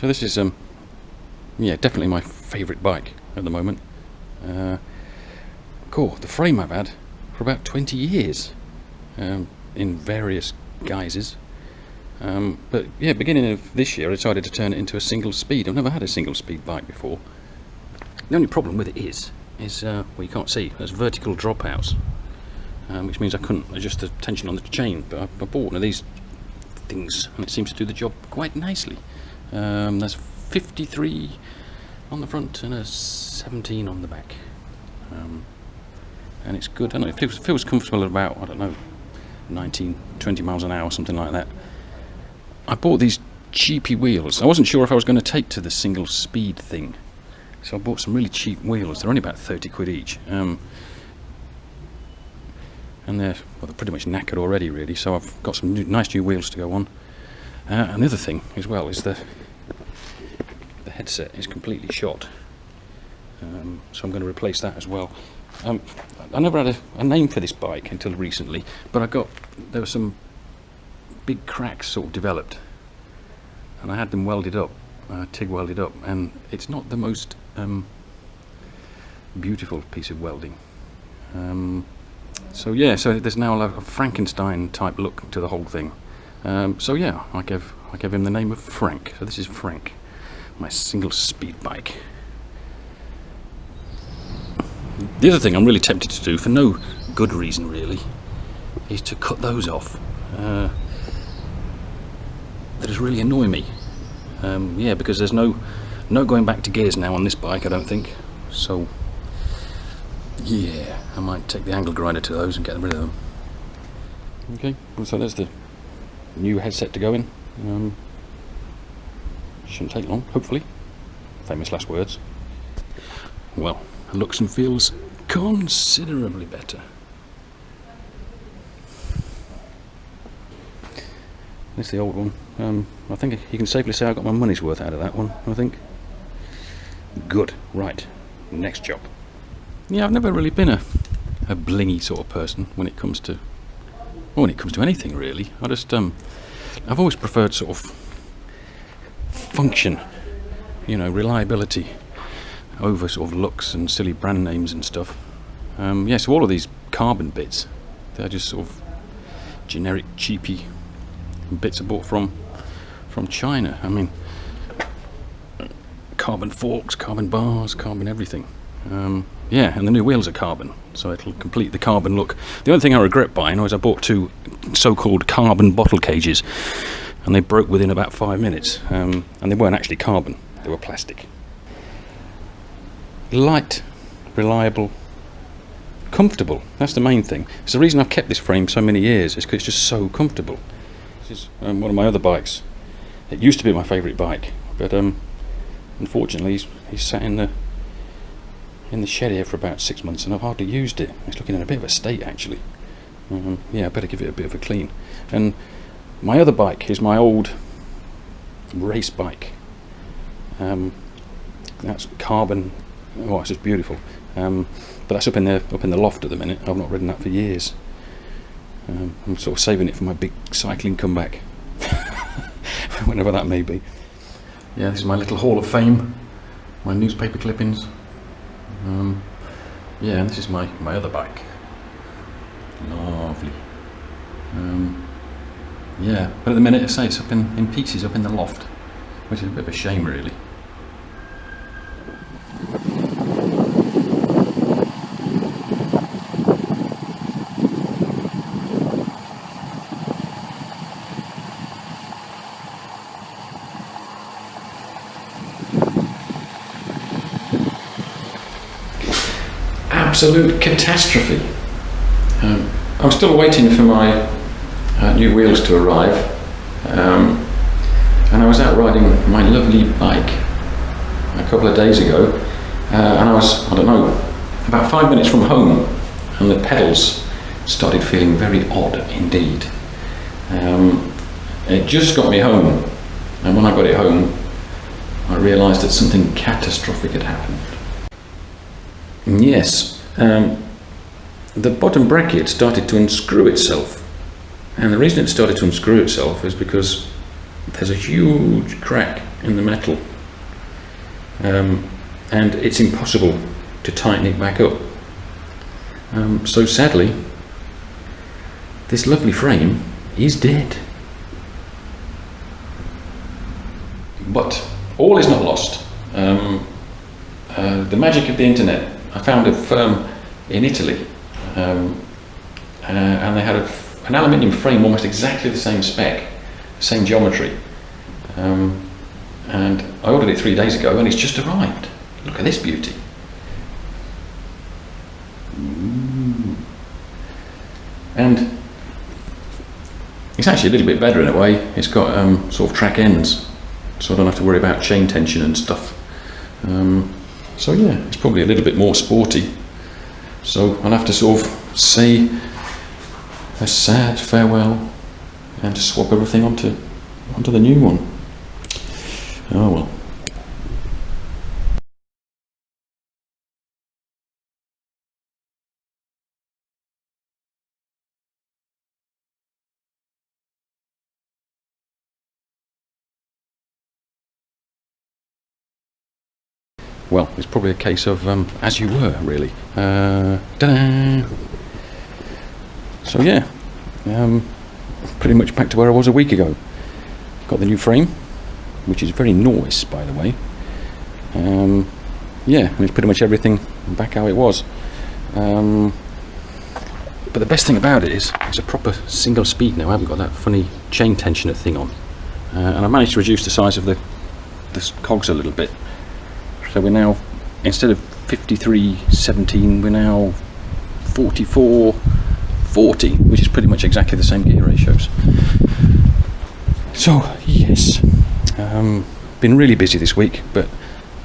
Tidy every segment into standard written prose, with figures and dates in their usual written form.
So this is yeah, definitely my favourite bike at the moment. Cool, the frame I've had for about 20 years in various guises. But yeah, beginning of this year I decided to turn it into a single speed. I've never had a single speed bike before. The only problem with it is well, you can't see, there's vertical dropouts, which means I couldn't adjust the tension on the chain. But I bought one of these things and it seems to do the job quite nicely. There's 53 on the front and a 17 on the back, and it's good. I don't know, it feels comfortable at about, I don't know, 19, 20 miles an hour, something like that. I bought these cheapy wheels. I wasn't sure if I was going to take to the single speed thing, so I bought some really cheap wheels. They're only about 30 quid each, and they're pretty much knackered already, really. So I've got some nice new wheels to go on. Another thing as well is the headset is completely shot, so I'm going to replace that as well. I never had a name for this bike until recently, but there were some big cracks sort of developed, and I had them welded up, TIG welded up, and it's not the most beautiful piece of welding. So yeah, so there's now a Frankenstein type look to the whole thing. So yeah, I gave him the name of Frank. So this is Frank, my single speed bike. The other thing I'm really tempted to do, for no good reason really, is to cut those off. That just really annoy me. Yeah, because there's no going back to gears now on this bike, I don't think. So yeah, I might take the angle grinder to those and get rid of them. Okay, well, so there's the new headset to go in. Shouldn't take long, hopefully. Famous last words. Well, it looks and feels considerably better. This is the old one. I think you can safely say I got my money's worth out of that one, I think. Good, right, next job. Yeah, I've never really been a blingy sort of person when it comes to anything really. I've always preferred sort of function, you know, reliability over sort of looks and silly brand names and stuff. Yeah, so all of these carbon bits, they're just sort of generic cheapy bits I bought from China. I mean, carbon forks, carbon bars, carbon everything. Yeah, and the new wheels are carbon, so it'll complete the carbon look. The only thing I regret buying was I bought two so-called carbon bottle cages, and they broke within about 5 minutes, and they weren't actually carbon, they were plastic. Light, reliable, comfortable, that's the main thing. It's the reason I've kept this frame so many years, is because it's just so comfortable. This is one of my other bikes. It used to be my favourite bike, but unfortunately he's sat in the shed here for about 6 months and I've hardly used it. It's looking in a bit of a state actually. Yeah, I better give it a bit of a clean. And my other bike is my old race bike. That's carbon. Oh, it's just beautiful. But that's up in the loft at the minute. I've not ridden that for years. I'm sort of saving it for my big cycling comeback, whenever that may be. Yeah, this is my little Hall of Fame, my newspaper clippings. Yeah, and this is my other bike. Lovely. Yeah, but at the minute I say it's up in pieces up in the loft, which is a bit of a shame really. Absolute catastrophe. I'm still waiting for my new wheels to arrive, and I was out riding my lovely bike a couple of days ago, and I was, I don't know, about 5 minutes from home, and the pedals started feeling very odd indeed. It just got me home, and when I got it home I realised that something catastrophic had happened. Yes. The bottom bracket started to unscrew itself, and the reason it started to unscrew itself is because there's a huge crack in the metal, and it's impossible to tighten it back up. So sadly, this lovely frame is dead. But all is not lost. The magic of the internet. I found a firm in Italy, and they had an aluminium frame almost exactly the same spec, same geometry, and I ordered it 3 days ago and it's just arrived. Look at this beauty. And it's actually a little bit better in a way. It's got sort of track ends, so I don't have to worry about chain tension and stuff. So yeah, it's probably a little bit more sporty. So I'll have to sort of say a sad farewell and to swap everything onto the new one. Oh well. Well, it's probably a case of as you were, really. Ta-da! So yeah, pretty much back to where I was a week ago. Got the new frame, which is very nice, by the way. Yeah, and it's pretty much everything back how it was. But the best thing about it is it's a proper single speed now. I haven't got that funny chain tensioner thing on, and I managed to reduce the size of the cogs a little bit. So we're now, instead of 53/17, we're now 44/40, which is pretty much exactly the same gear ratios. So yes, been really busy this week, but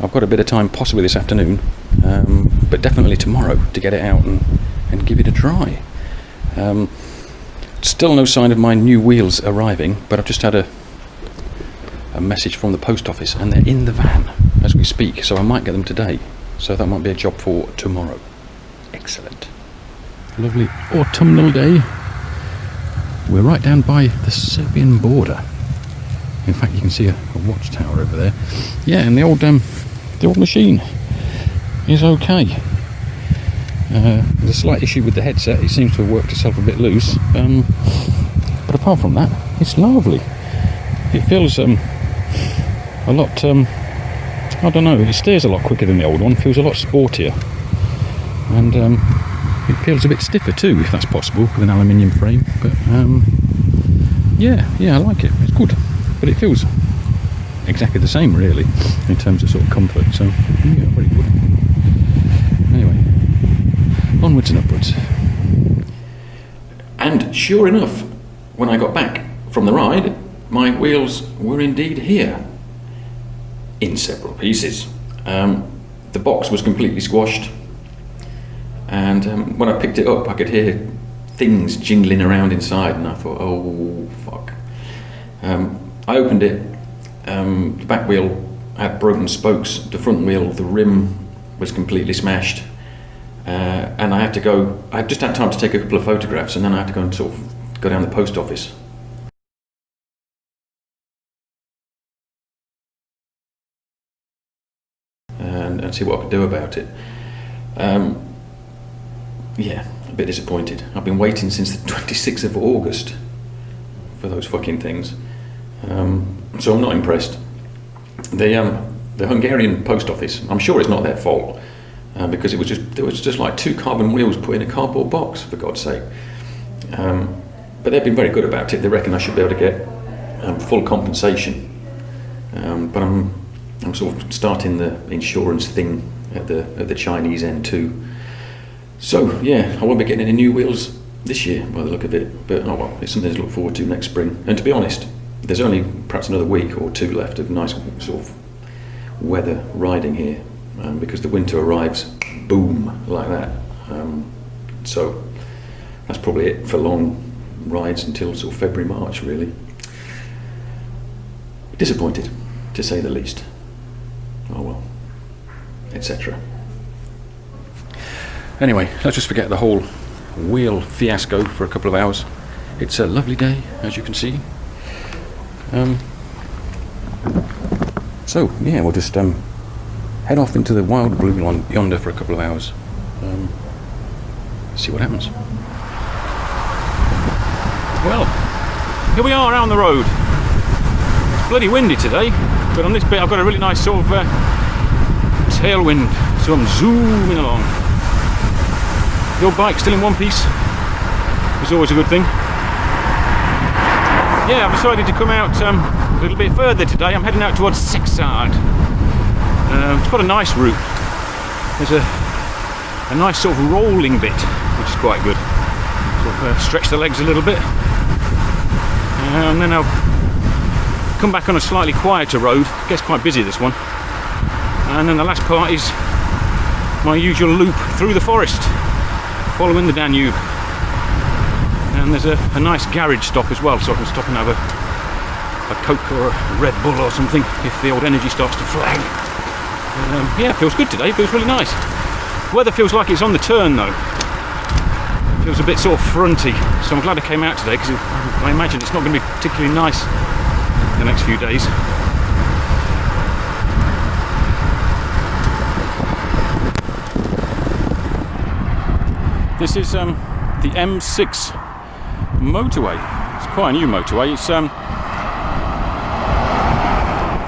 I've got a bit of time possibly this afternoon, but definitely tomorrow to get it out and give it a try. Still no sign of my new wheels arriving, but I've just had a message from the post office and they're in the van as we speak, so I might get them today, so that might be a job for tomorrow. Excellent. Lovely autumnal day. We're right down by the Serbian border. In fact, you can see a watchtower over there. Yeah, and the old machine is okay. There's a slight issue with the headset. It seems to have worked itself a bit loose, but apart from that, it's lovely. It feels a lot, I don't know, it steers a lot quicker than the old one, feels a lot sportier, and it feels a bit stiffer too, if that's possible, with an aluminium frame. But yeah, I like it, it's good, but it feels exactly the same really, in terms of sort of comfort, so yeah, very good. Anyway, onwards and upwards. And sure enough, when I got back from the ride, my wheels were indeed here, in several pieces. The box was completely squashed, and when I picked it up I could hear things jingling around inside, and I thought, oh fuck. I opened it, the back wheel had broken spokes, the front wheel, the rim was completely smashed, and I just had time to take a couple of photographs, and then I had to go and sort of go down the post office. And see what I could do about it. Yeah, a bit disappointed. I've been waiting since the 26th of August for those fucking things. So I'm not impressed. The Hungarian post office, I'm sure it's not their fault, because there was just like 2 carbon wheels put in a cardboard box, for God's sake. But they've been very good about it. They reckon I should be able to get full compensation. But I'm sort of starting the insurance thing at the Chinese end too. So yeah, I won't be getting any new wheels this year by the look of it, but oh well, it's something to look forward to next spring. And to be honest, there's only perhaps another week or 2 left of nice sort of weather riding here, because the winter arrives boom like that. So that's probably it for long rides until sort of February, March really. Disappointed, to say the least. Oh well, etc. Anyway, let's just forget the whole wheel fiasco for a couple of hours. It's a lovely day, as you can see. So yeah, we'll just head off into the wild blue yonder for a couple of hours. See what happens. Well, here we are out on the road. It's bloody windy today, but on this bit I've got a really nice sort of tailwind, so I'm zooming along. The old bike still in one piece is always a good thing. Yeah, I've decided to come out a little bit further today. I'm heading out towards Szekszard. It's got a nice route. There's a nice sort of rolling bit, which is quite good. Sort of stretch the legs a little bit. And then I'll come back on a slightly quieter road. It gets quite busy, this one. And then the last part is my usual loop through the forest, following the Danube. And there's a nice garage stop as well, so I can stop and have a Coke or a Red Bull or something if the old energy starts to flag. Yeah, it feels good today. It feels really nice. Weather feels like it's on the turn though. It feels a bit sort of fronty, so I'm glad I came out today, because I imagine it's not going to be particularly nice the next few days. This is the M6 motorway. It's quite a new motorway. It's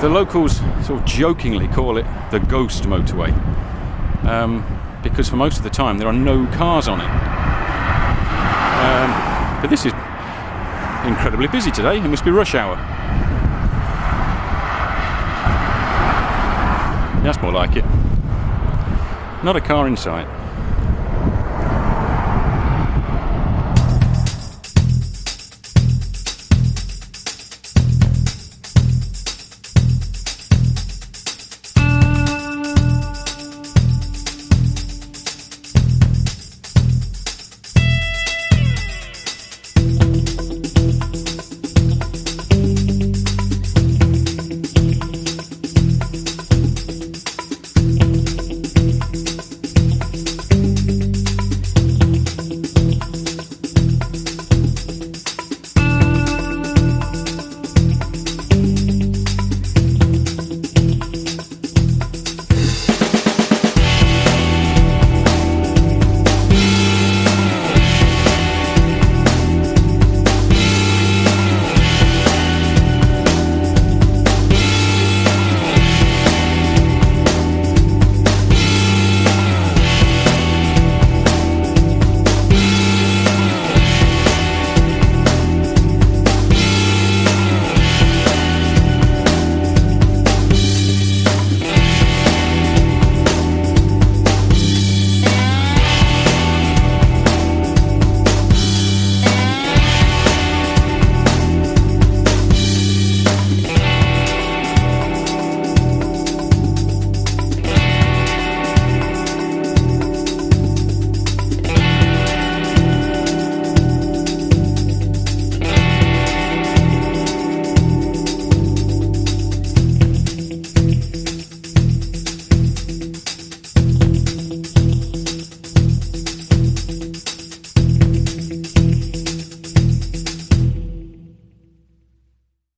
the locals sort of jokingly call it the ghost motorway, because for most of the time there are no cars on it. But this is incredibly busy today. It must be rush hour. That's more like it. Not a car in sight.